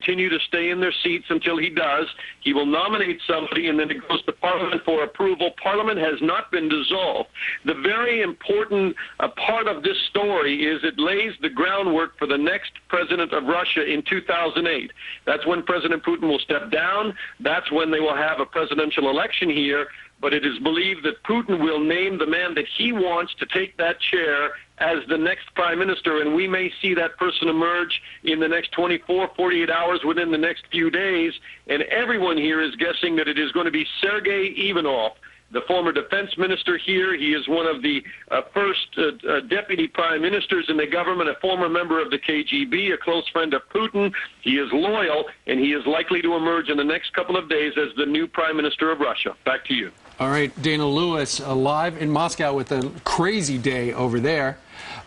continue to stay in their seats until he does. He will nominate somebody, and then it goes to Parliament for approval. Parliament has not been dissolved. The very important part of this story is it lays the groundwork for the next president of Russia in 2008. That's when President Putin will step down. That's when they will have a presidential election here. But it is believed that Putin will name the man that he wants to take that chair as the next prime minister, and we may see that person emerge in the next 24, 48 hours, within the next few days. And everyone here is guessing that it is going to be Sergei Ivanov, the former defense minister here. He is one of the first deputy prime ministers in the government, a former member of the KGB, a close friend of Putin. He is loyal, and he is likely to emerge in the next couple of days as the new prime minister of Russia. Back to you. All right, Dana Lewis, live in Moscow with a crazy day over there.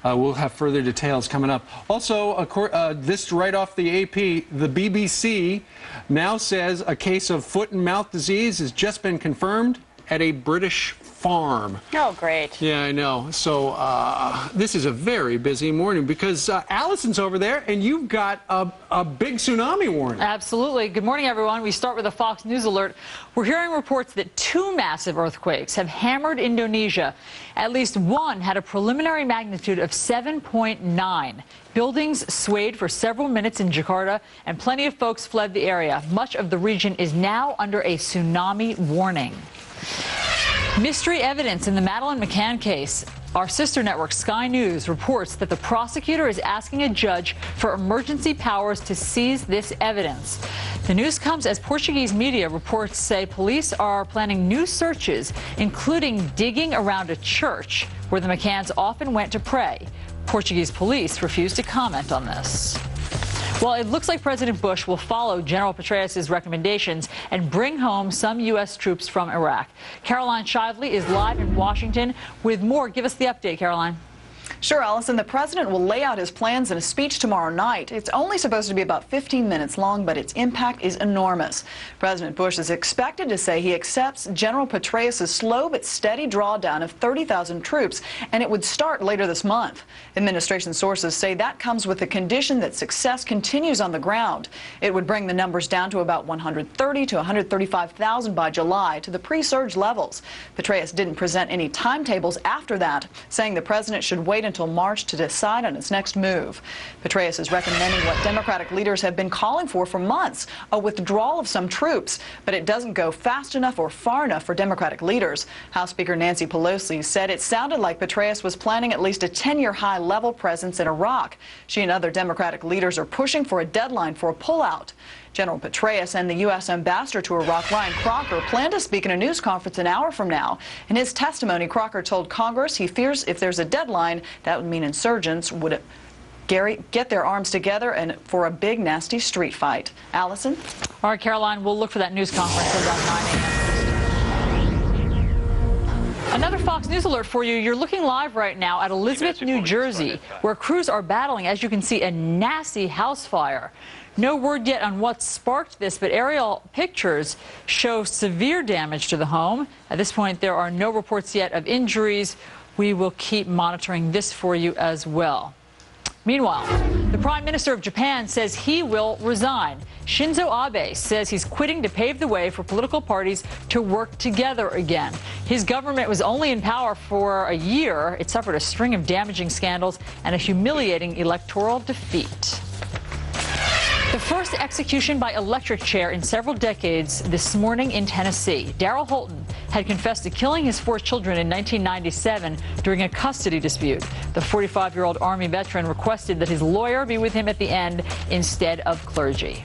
We'll have further details coming up. Also, this right off the AP, the BBC now says a case of foot and mouth disease has just been confirmed at a British farm. Oh, great. Yeah, I know. So this is a very busy morning because Allison's over there, and you've got a big tsunami warning. Absolutely. Good morning, everyone. We start with a Fox News alert. We're hearing reports that 2 massive earthquakes have hammered Indonesia. At least one had a preliminary magnitude of 7.9. Buildings swayed for several minutes in Jakarta, and plenty of folks fled the area. Much of the region is now under a tsunami warning. Mystery evidence in the Madeleine McCann case. Our sister network, Sky News, reports that the prosecutor is asking a judge for emergency powers to seize this evidence. The news comes as Portuguese media reports say police are planning new searches, including digging around a church where the McCanns often went to pray. Portuguese police refuse to comment on this. Well, it looks like President Bush will follow General Petraeus' recommendations and bring home some U.S. troops from Iraq. Caroline Shively is live in Washington with more. Give us the update, Caroline. Sure, Allison. The president will lay out his plans in a speech tomorrow night. It's only supposed to be about 15 minutes long, but its impact is enormous. President Bush is expected to say he accepts General Petraeus' slow but steady drawdown of 30,000 troops, and it would start later this month. Administration sources say that comes with the condition that success continues on the ground. It would bring the numbers down to about 130 to 135,000 by July, to the pre-surge levels. Petraeus didn't present any timetables after that, saying the president should wait until March to decide on its next move. Petraeus is recommending what Democratic leaders have been calling for months, a withdrawal of some troops, but it doesn't go fast enough or far enough for Democratic leaders. House Speaker Nancy Pelosi said it sounded like Petraeus was planning at least a 10-year high-level presence in Iraq. She and other Democratic leaders are pushing for a deadline for a pullout. General Petraeus and the U.S. ambassador to Iraq, Ryan Crocker, plan to speak in a news conference an hour from now. In his testimony, Crocker told Congress he fears if there's a deadline, that would mean insurgents would get their arms together and for a big, nasty street fight. Allison? All right, Caroline, we'll look for that news conference around 9 a.m. Another Fox News alert for you. You're looking live right now at Elizabeth, New Jersey, where crews are battling, as you can see, a nasty house fire. No word yet on what sparked this, but aerial pictures show severe damage to the home. At this point, there are no reports yet of injuries. We will keep monitoring this for you as well. Meanwhile, the Prime Minister of Japan says he will resign. Shinzo Abe says he's quitting to pave the way for political parties to work together again. His government was only in power for a year. It suffered a string of damaging scandals and a humiliating electoral defeat. The first execution by electric chair in several decades this morning in Tennessee. Darrell Holton had confessed to killing his 4 children in 1997 during a custody dispute. The 45-year-old Army veteran requested that his lawyer be with him at the end instead of clergy.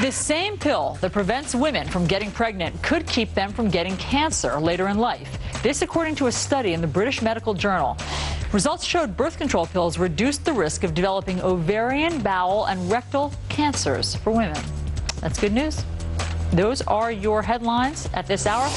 This same pill that prevents women from getting pregnant could keep them from getting cancer later in life. This according to a study in the British Medical Journal. Results showed birth control pills reduced the risk of developing ovarian, bowel, and rectal cancers for women. That's good news. Those are your headlines at this hour.